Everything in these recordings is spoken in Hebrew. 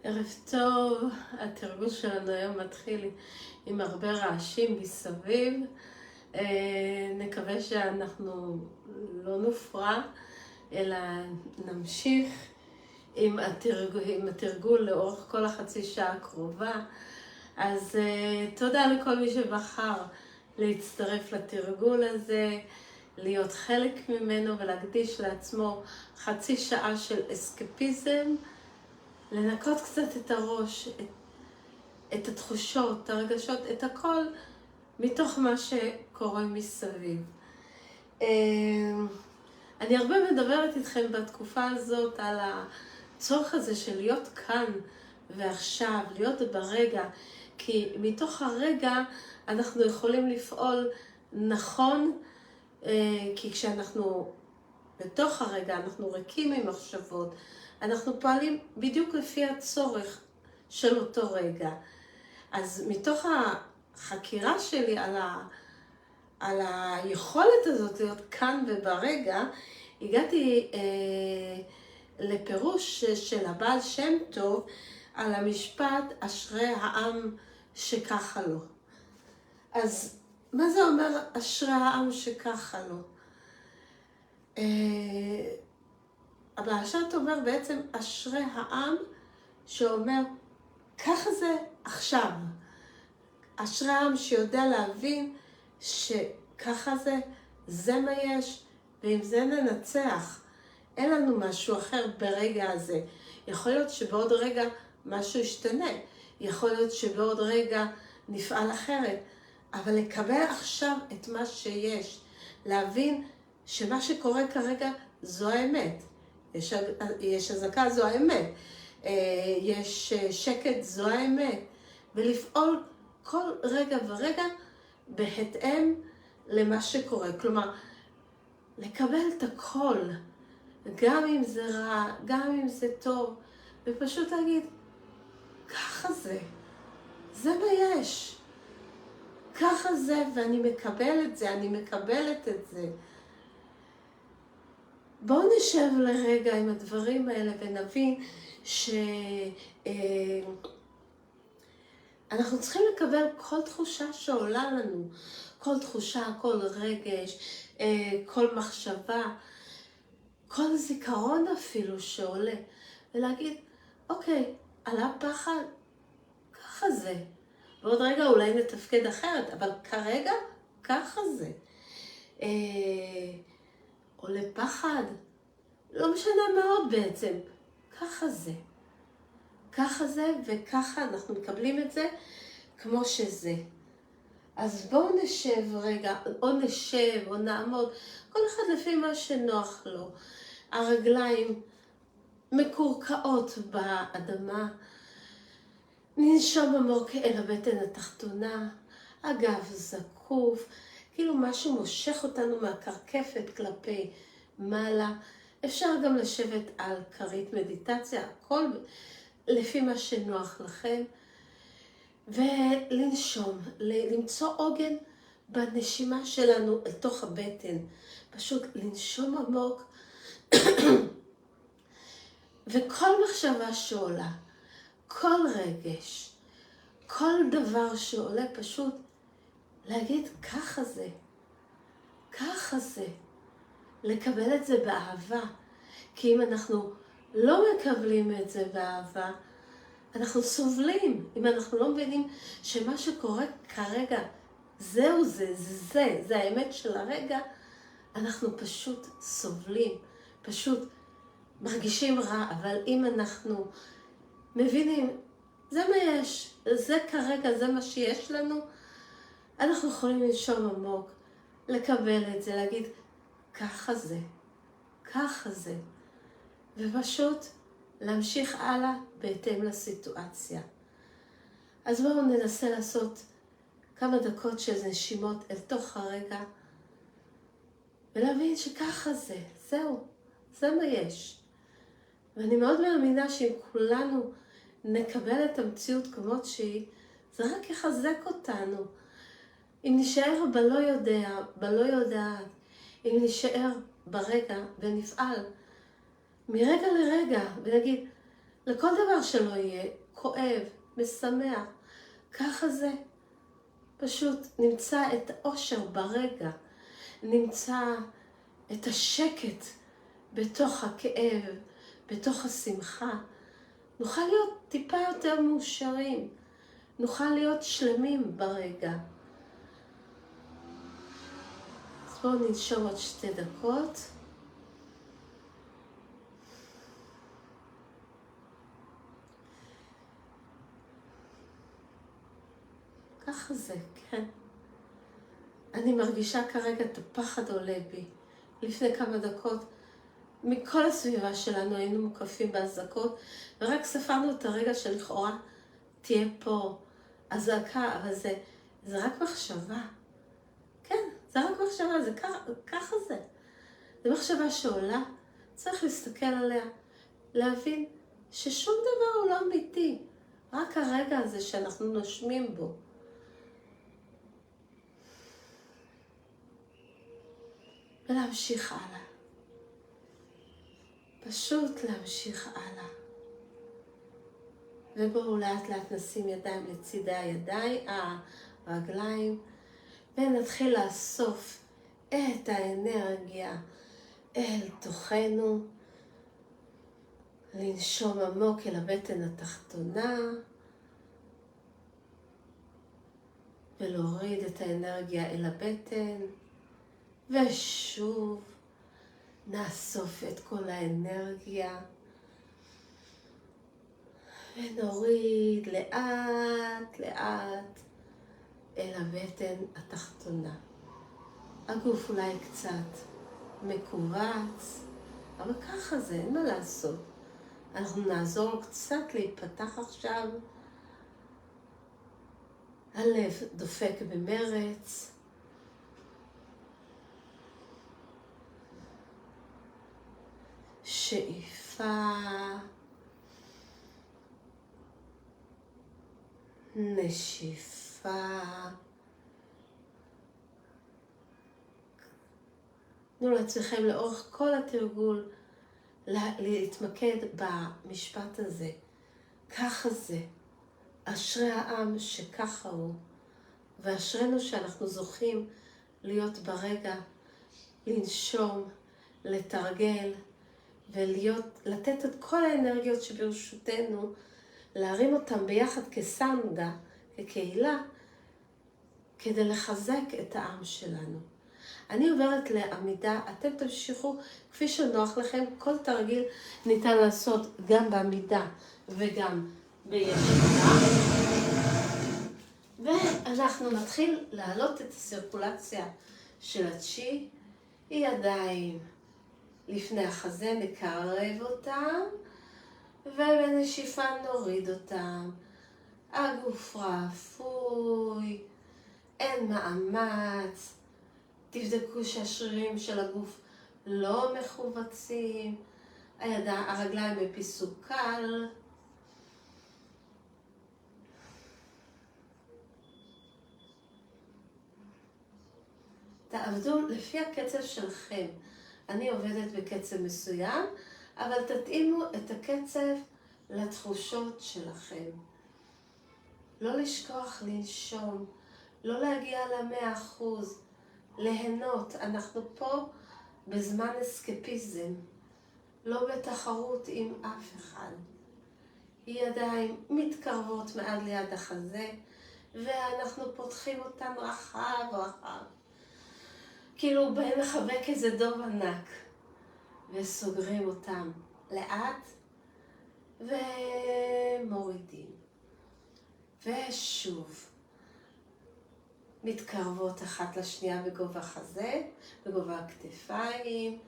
ערב טוב, התרגול שלנו היום מתחיל עם הרבה רעשים מסביב. נקווה שאנחנו לא נופרע, אלא נמשיך עם התרגול לאורך כל החצי שעה הקרובה. אז תודה לכל מי שבחר להצטרף לתרגול הזה, להיות חלק ממנו ולהקדיש לעצמו חצי שעה של אסקפיזם, לנקות קצת את הראש, את התחושות, את הרגשות, את הכל, מתוך מה שקורה מסביב. אני הרבה מדברת איתכם בתקופה הזאת על הצורך הזה של להיות כאן ועכשיו, להיות ברגע, כי מתוך הרגע אנחנו יכולים לפעול נכון, כי כשאנחנו בתוך הרגע אנחנו ריקים ממחשבות, אנחנו פועלים בדיוק לפי הצורך של אותו רגע. אז מתוך החקירה שלי על היכולת הזאת להיות כאן וברגע, הגעתי לפירוש של הבעל שם טוב על המשפט אשרי העם שככה לו. אז מה זה אומר אשרי העם שככה לו? הבעל שם טוב אומר בעצם אשרי העם שאומר ככה זה עכשיו. אשרי העם שיודע להבין שככה זה מה יש, ועם זה ננצח. אין לנו משהו אחר ברגע הזה. יכול להיות שבעוד רגע משהו ישתנה, יכול להיות שבעוד רגע נפעל אחרת, אבל לקבל עכשיו את מה שיש, להבין שמה שקורה כרגע זו האמת. יש הזקה, זו האמת. יש שקט, זו האמת. ולפעול כל רגע ורגע בהתאם למה שקורה. כלומר, לקבל את הכל, גם אם זה רע, גם אם זה טוב, ופשוט להגיד, ככה זה מה יש. ככה זה, ואני מקבל את זה, אני מקבלת את זה. בואו נשב לרגע עם הדברים האלה ונבין אנחנו צריכים לקבל כל תחושה שעולה לנו, כל תחושה, כל רגש, כל מחשבה, כל זיכרון אפילו שעולה, ולהגיד, אוקיי, עלה פחד, ככה זה. ועוד רגע אולי נתפקד אחרת, אבל כרגע, ככה זה. עולה פחד, לא משנה מאוד בעצם, ככה זה. ככה זה וככה אנחנו מקבלים את זה כמו שזה. אז בואו נשב רגע, או נשב או נעמוד, כל אחד לפי מה שנוח לו. הרגליים מקורקעות באדמה, ננשום עמוק אל הבטן התחתונה, הגב זקוף, כאילו משהו מושך אותנו מהקרקפת כלפי מעלה. אפשר גם לשבת על כרית מדיטציה, הכל לפי מה שנוח לכם, ולנשום, למצוא עוגן בנשימה שלנו אל תוך הבטן. פשוט לנשום עמוק, וכל מחשבה שעולה, כל רגש, כל דבר שעולה, פשוט להגיד ככה זה, ככה זה. לקבל את זה באהבה, כי אם אנחנו לא מקבלים את זה באהבה, אנחנו סובלים. אם אנחנו לא מבינים שמה שקורה כרגע, זהו זה האמת של הרגע, אנחנו פשוט סובלים, פשוט מרגישים רע. אבל אם אנחנו מבינים, זה מה יש, זה כרגע, זה מה שיש לנו, אנחנו יכולים לנשום עמוק, לקבל את זה, להגיד, ככה זה, ככה זה. ופשוט להמשיך הלאה בהתאם לסיטואציה. אז בואו ננסה לעשות כמה דקות של נשימות אל תוך הרגע, ולהבין שככה זהו, זה מה יש. ואני מאוד מאמינה שאם כולנו נקבל את המציאות כמות שהיא, זה רק יחזק אותנו. אם נשאר בלא יודעת, אם נשאר ברגע ונפעל מרגע לרגע ונגיד, לכל דבר שלא יהיה, כואב, משמח, ככה זה. פשוט נמצא את האושר ברגע, נמצא את השקט בתוך הכאב, בתוך השמחה. נוכל להיות טיפה יותר מאושרים, נוכל להיות שלמים ברגע. אז בואו ננשום עוד 2 דקות. ככה זה, כן. אני מרגישה כרגע את הפחד עולה בי. לפני כמה דקות, מכל הסביבה שלנו היינו מוקפים בהזעקות, ורק ספרנו את הרגע שלכאורה תהיה פה הזעקה, אבל זה רק מחשבה. כן, זה רק מחשבה, זה ככה זה. זה מחשבה שעולה, צריך להסתכל עליה, להבין ששום דבר הוא לא אמיתי, רק הרגע הזה שאנחנו נושמים בו. ולהמשיך הלאה. פשוט להמשיך הלאה. ובואו לאט לאט נשים ידיים לצידי הרגליים, ונתחיל לאסוף את האנרגיה אל תוכנו, לנשום עמוק אל הבטן התחתונה, ולהוריד את האנרגיה אל הבטן, ושוב נאסוף את כל האנרגיה, ונוריד לאט לאט אל הבטן התחתונה. הגוף אולי קצת מקובץ, אבל ככה זה, אין מה לעשות. אנחנו נעזור לו קצת להיפתח עכשיו. הלב דופק במרץ. שאיפה, נשיפה. תנו לעצמכם לאורך כל התרגול להתמקד במשפט הזה. ככה זה. אשרי העם שככה הוא. ואשרנו שאנחנו זוכים להיות ברגע, לנשום, לתרגל, ולתת את כל האנרגיות שברשותנו, להרים אותם ביחד כסנגה, כקהילה, כדי לחזק את העם שלנו. אני עוברת לעמידה, אתם תמשיכו כפי שנוח לכם, כל תרגיל ניתן לעשות גם בעמידה וגם בישיבה. ואנחנו נתחיל להעלות את הסירקולציה של הצ'י, ידיים לפני החזה, נקרב אותם, ובנשיפה נוריד אותם. הגוף רפוי, אין מאמץ. תבדקו שהשרירים של הגוף לא מכווצים, הרגליים בפיסוק קל. תעבדו לפי הקצב שלכם. אני עובדת בקצב מסוים, אבל תתאימו את הקצב לתחושות שלכם. לא לשכוח לנשום, לא להגיע ל100%, ליהנות. אנחנו פה בזמן אסקפיזם, לא בתחרות עם אף אחד. ידיים מתקרבות מעד ליד החזה, ואנחנו פותחים אותם רחב רחב. כאילו באים לחבק איזה דוב ענק, וסוגרים אותם לאט, ומורידים. ושוב, מתקרבות אחת לשנייה בגובה החזה, בגובה הכתפיים,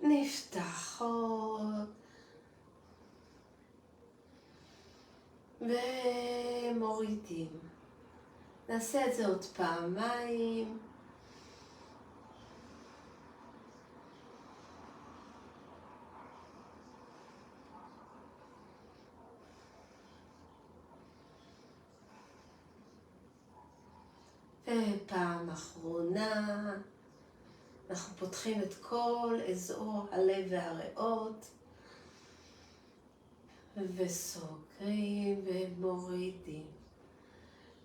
נפתחות, ומורידים. נעשה את זה עוד פעמיים. ופעם אחרונה, אנחנו פותחים את כל אזור הלב והריאות, וסוגרים ומורידים.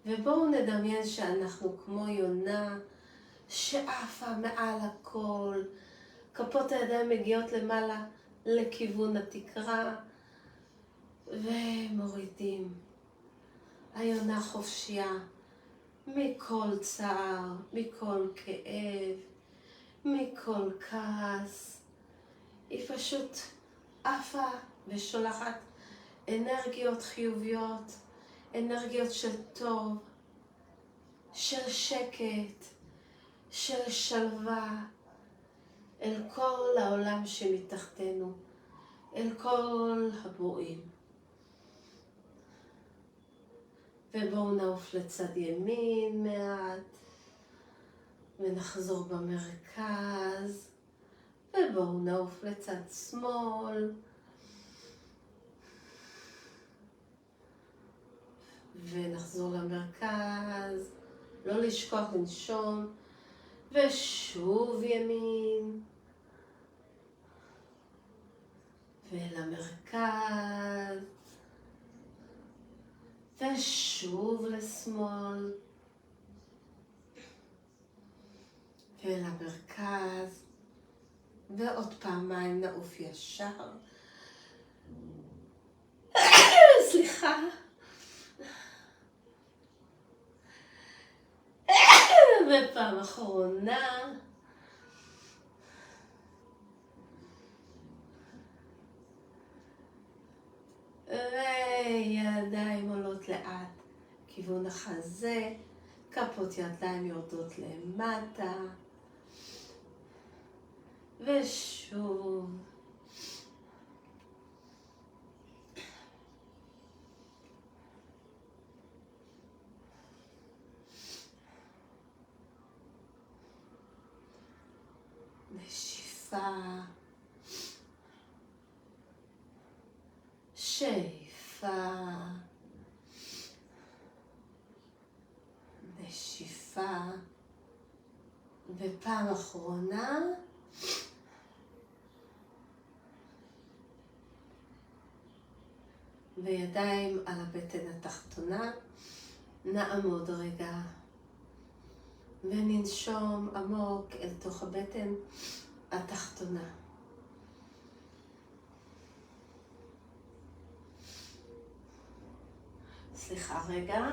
ובואו נדמיין שאנחנו כמו יונה שעפה מעל הכל. כפות הידיים מגיעות למעלה לכיוון התקרה ומורידים. היונה חופשייה מכל צער, מכל כאב, מכל כעס. היא פשוט עפה ושולחת אנרגיות חיוביות, אנרגיות של טוב, של שקט, של שלווה, אל כל העולם שמתחתנו, אל כל הברואים. ובואו נעוף לצד ימין מעט, ונחזור במרכז, ובואו נעוף לצד שמאל, ונחזור למרכז, לא לשכוח לנשום, ושוב ימין, ולמרכז, ושוב לשמאל, ולמרכז, ועוד פעמיים נעוף ישר. סליחה. ופעם אחרונה. וידיים עולות לאט, כיוון החזה, כפות ידיים יורדות למטה. ושוב. נשיפה. שאיפה. נשיפה. ופעם אחרונה. וידיים על הבטן התחתונה. נעמוד רגע. וננשום עמוק אל תוך הבטן התחתונה. סליחה רגע.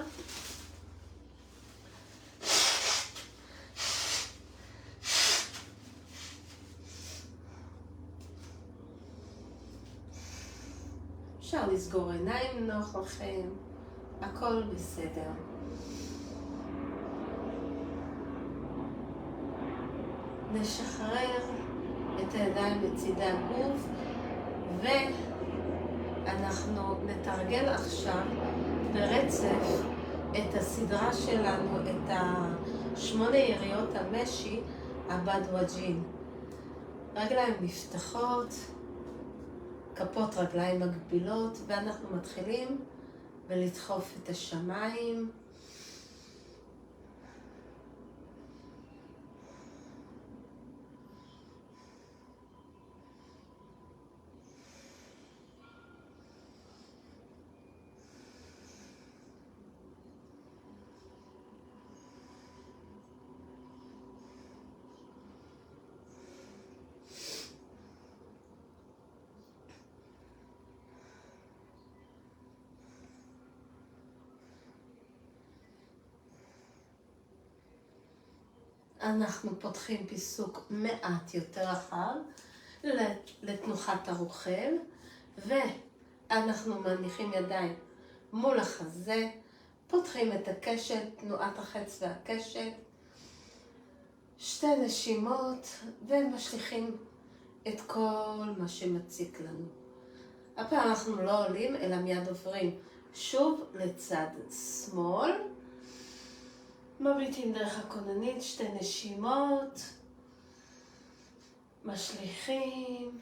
אפשר לסגור עיניים אם נוח לכם, הכל בסדר. נשחרר את הידיים לצידי הגוף, ואנחנו נתרגל עכשיו ברצף את הסדרה שלנו, את 8 יריות המשי, הבדואג'ין. רגליים נפתחות, כפות רגליים מגבילות, ואנחנו מתחילים ולדחוף את השמיים. אנחנו פותחים פיסוק מעט יותר רחב לתנוחת הרוכב, ואנחנו מניחים ידיים מול החזה, פותחים את הקשת, תנועת החץ והקשת, 2 נשימות, ומשליכים את כל מה שמציק לנו. הפעם אנחנו לא עולים, אלא מיד עוברים שוב לצד שמאל. מביטים דרך הכוננית, 2 נשימות, משליכים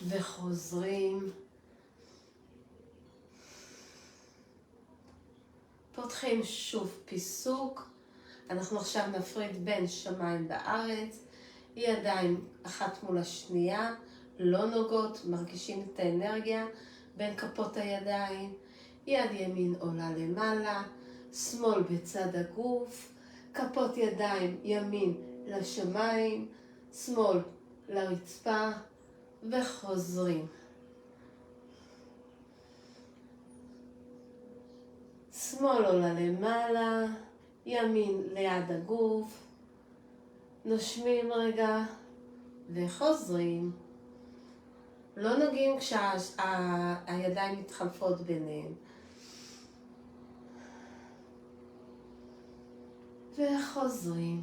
וחוזרים. פותחים שוב פיסוק. אנחנו עכשיו נפריד בין שמיים בארץ, ידיים אחת מול השנייה, לא נוגעות, מרגישים את האנרגיה בין כפות הידיים. יד ימין עולה למעלה, שמאל בצד הגוף, כפות ידיים ימין לשמיים, שמאל לרצפה, וחוזרים. שמאל עולה למעלה, ימין ליד הגוף, נושמים רגע וחוזרים. לא נוגעים כשהידיים מתחלפות ביניהם. וחוזרים.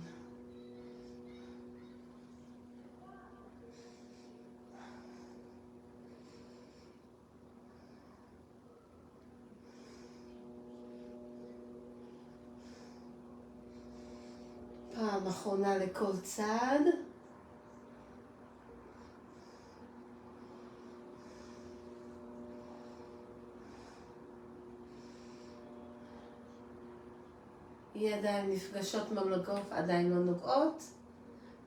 פעם אחרונה לכל צד. ידיים נפגשות מול הגוף, עדיין לא נוגעות,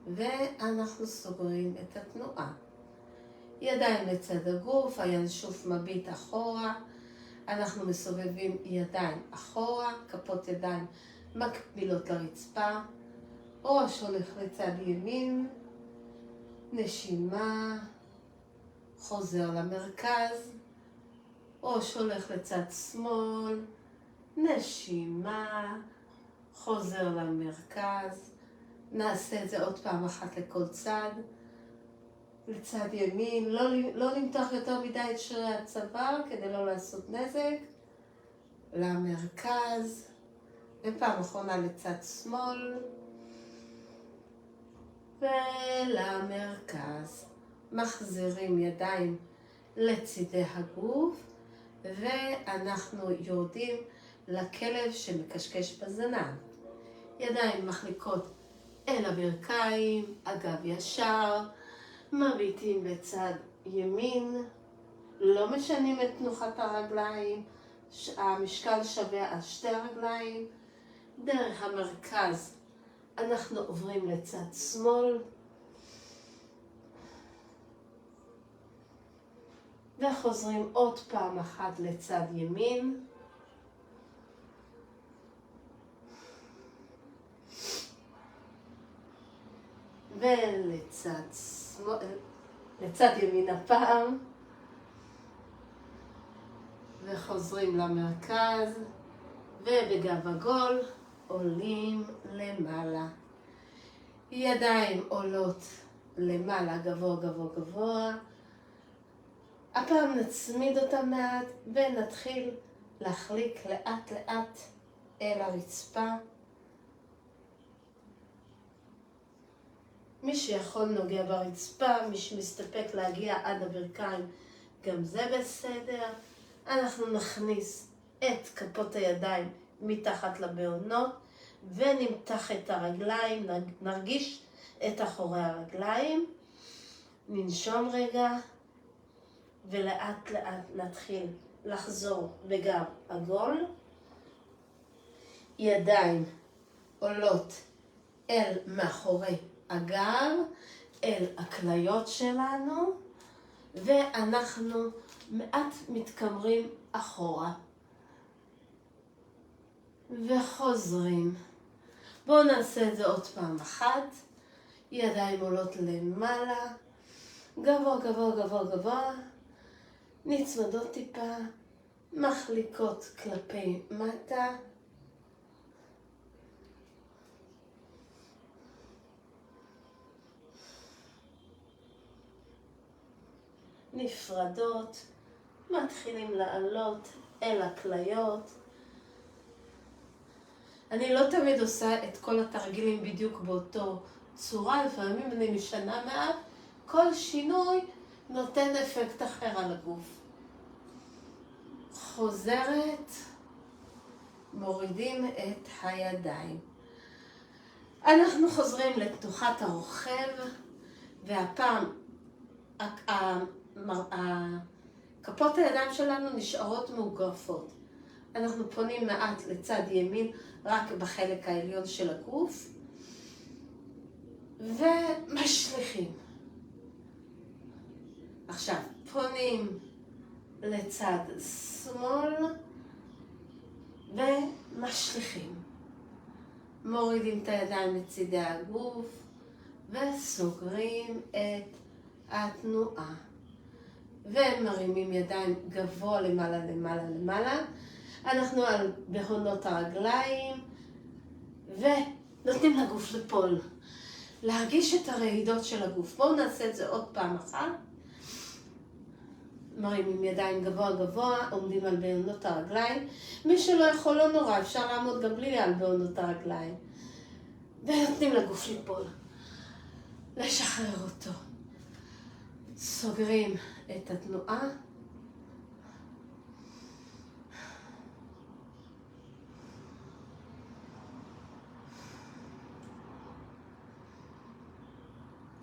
ואנחנו סוגרים את התנועה. ידיים לצד הגוף, הינשוף מביט אחורה, אנחנו מסובבים ידיים אחורה, כפות ידיים מקבילות לרצפה, ראש הולך לצד ימין, נשימה, חוזר למרכז, ראש הולך לצד שמאל, נשימה, חוזר למרכז. נעשה את זה עוד פעם אחת לכל צד. לצד ימין, לא נמתח יותר מדי את שרירי הצוואר כדי לא לעשות נזק. למרכז, ופעם אחרונה לצד שמאל. ולמרכז. מחזירים ידיים לצידי הגוף, ואנחנו יורדים לכלב שמקשקש בזנב. ידיים מחליקות אל הברכיים, הגב ישר, מביטים בצד ימין, לא משנים את תנוחת הרגליים, המשקל שווה על שתי הרגליים. דרך המרכז אנחנו עוברים לצד שמאל, וחוזרים עוד פעם אחת לצד ימין. ולצד ימין הפעם, וחוזרים למרכז, ובגב עגול עולים למעלה. ידיים עולות למעלה, גבוה גבוה גבוה. הפעם נצמיד אותם מעט ונתחיל להחליק לאט לאט אל הרצפה. מי שיכול נוגע ברצפה, מי שמסתפק להגיע עד הברכיים, גם זה בסדר. אנחנו נכניס את כפות הידיים מתחת לבעונות ונמתח את הרגליים, נרגיש את אחורי הרגליים. ננשום רגע ולאט לאט נתחיל לחזור בגב עגול. ידיים עולות אל מאחורי הגב, אל הכליות שלנו, ואנחנו מעט מתקמרים אחורה. וחוזרים. בואו נעשה את זה עוד פעם אחת. ידיים עולות למעלה, גבוה גבוה גבוה גבוה, נצמדות טיפה, מחליקות כלפי מטה. נפרדות, מתחילים לעלות אל הכליות. אני לא תמיד עושה את כל התרגילים בדיוק באותו צורה, לפעמים אני משנה מעט, כל שינוי נותן אפקט אחר על הגוף. חוזרת, מורידים את הידיים. אנחנו חוזרים לתנוחת הרוכב, והפעם כפות הידיים שלנו נשארות מאוגרפות. אנחנו פונים מעט לצד ימין, רק בחלק העליון של הגוף, ומשליכים. עכשיו, פונים לצד שמאל ומשליכים. מורידים את הידיים לצידי הגוף וסוגרים את התנועה. ומרימים ידיים גבוה למעלה למעלה למעלה. אנחנו על בהונות הרגליים ונותנים לגוף לפול. להרגיש את הרעידות של הגוף. בואו נעשה את זה עוד פעם אחת. מרימים ידיים גבוה גבוה, עומדים על בהונות הרגליים. מי שלא יכול לא נורא, אפשר לעמוד גם בלי על בהונות הרגליים. ונותנים לגוף ליפול. לשחרר אותו. סוגרים את התנועה.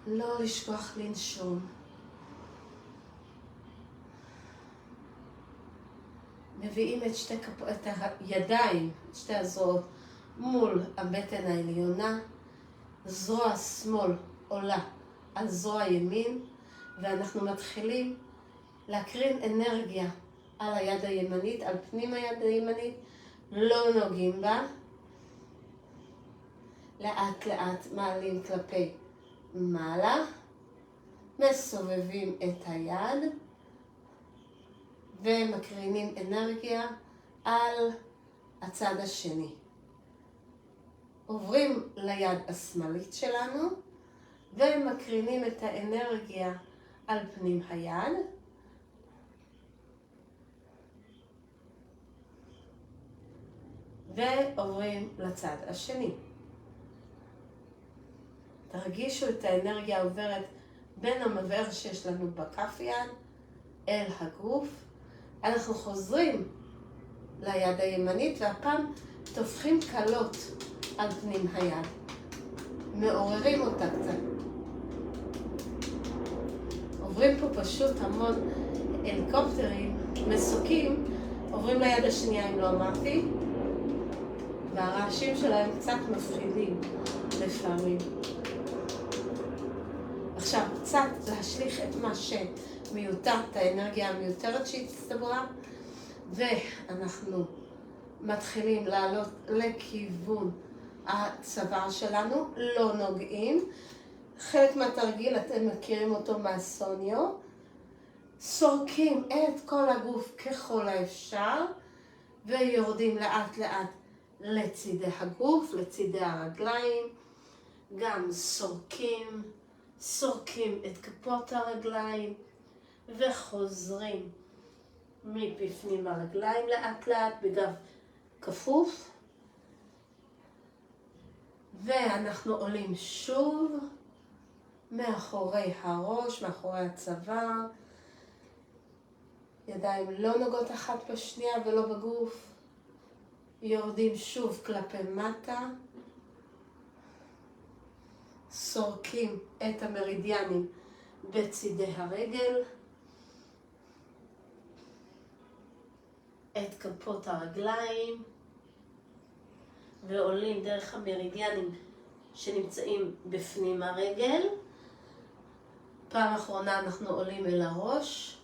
לא לשכוח לנשום. מביאים את הידיים, את שתי הזרועות, מול הבטן העליונה. זרוע שמאל עולה על זרוע ימין, ואנחנו מתחילים להקרין אנרגיה על היד הימנית, על פנים היד הימנית, לא נוגעים בה. לאט לאט מעלים כלפי מעלה, מסובבים את היד ומקרינים אנרגיה על הצד השני. עוברים ליד השמאלית שלנו ומקרינים את האנרגיה על פנים היד. ועוברים לצד השני. תרגישו את האנרגיה עוברת בין המבער שיש לנו בכף יד אל הגוף. אנחנו חוזרים ליד הימנית והפעם תופחים קלות על פנים היד. מעוררים אותה קצת. עוברים פה פשוט המון הליקופטרים, מסוקים, עוברים ליד השנייה אם לא אמרתי, והרעשים שלהם קצת מפחידים לפעמים. עכשיו קצת להשליך את מה שמיותר, את האנרגיה המיותרת שהצטברה, ואנחנו מתחילים לעלות לכיוון הצוואר שלנו, לא נוגעים. חלק מהתרגיל אתם מכירים אותו מהסוניו. סורקים את כל הגוף ככל האפשר ויורדים לאט לאט לצידי הגוף, לצידי הרגליים. גם סורקים את כפות הרגליים וחוזרים מבפנים הרגליים לאט לאט בגב כפוף. ואנחנו עולים שוב מאחורי הראש, מאחורי הצוואר. ידיים לא נוגעות אחת בשנייה ולא בגוף. יורדים שוב כלפי מטה. סורקים את המרידיאנים בצידי הרגל. את כפות הרגליים. ועולים דרך המרידיאנים שנמצאים בפנים הרגל. פעם אחרונה אנחנו עולים אל הראש.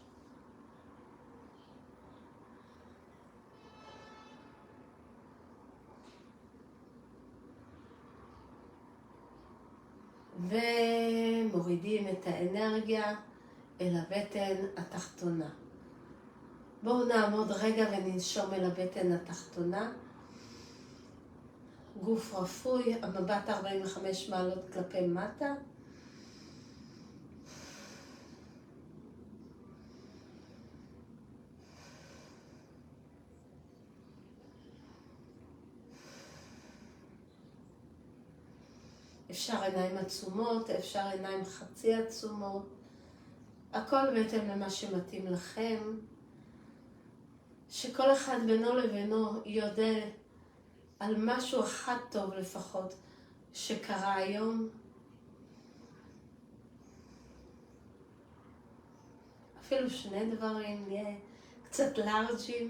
ומורידים את האנרגיה אל הבטן התחתונה. בואו נעמוד רגע וננשום אל הבטן התחתונה. גוף רפוי, המבט 45 מעלות כלפי מטה. אפשר עיניים עצומות, אפשר עיניים חצי עצומות. הכל בהתאם למה שמתאים לכם. שכל אחד בינו לבינו יודע על משהו אחד טוב לפחות שקרה היום. אפילו שני דברים, נהיה קצת לארג'ים.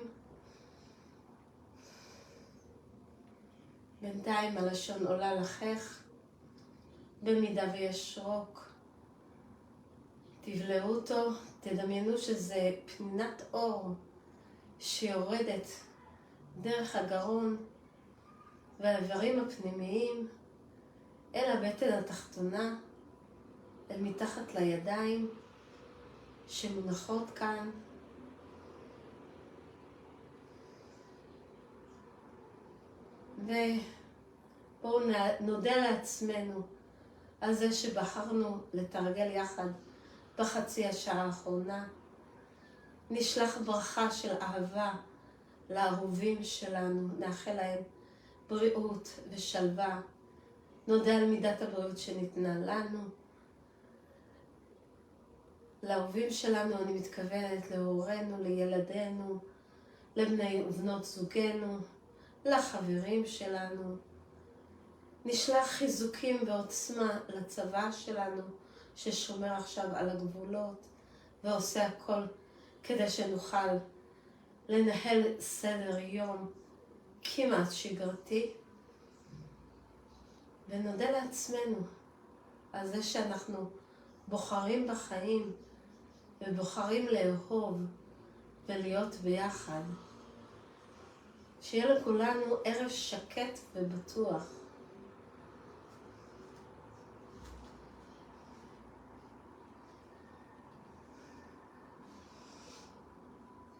בינתיים הלשון עולה לחך, במידה ויש רוק. תבלעו אותו, תדמיינו שזה פנינת אור שיורדת דרך הגרון והאיברים הפנימיים אל הבטן התחתונה, אל מתחת לידיים שמונחות כאן. ובואו נודה לעצמנו על זה שבחרנו לתרגל יחד בחצי השעה האחרונה. נשלח ברכה של אהבה לאהובים שלנו, נאחל להם בריאות ושלווה. נודה על מידת הבריאות שניתנה לנו. לאהובים שלנו אני מתכוונת להורינו, לילדינו, לבני ובנות זוגנו, לחברים שלנו. נשלח חיזוקים ועוצמה לצבא שלנו ששומר עכשיו על הגבולות ועושה הכל כדי שנוכל לנהל סדר יום כמעט שגרתי. ונודה לעצמנו על זה שאנחנו בוחרים בחיים ובוחרים לאהוב ולהיות ביחד. שיהיה לכולנו ערב שקט ובטוח.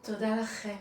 תודה לכם.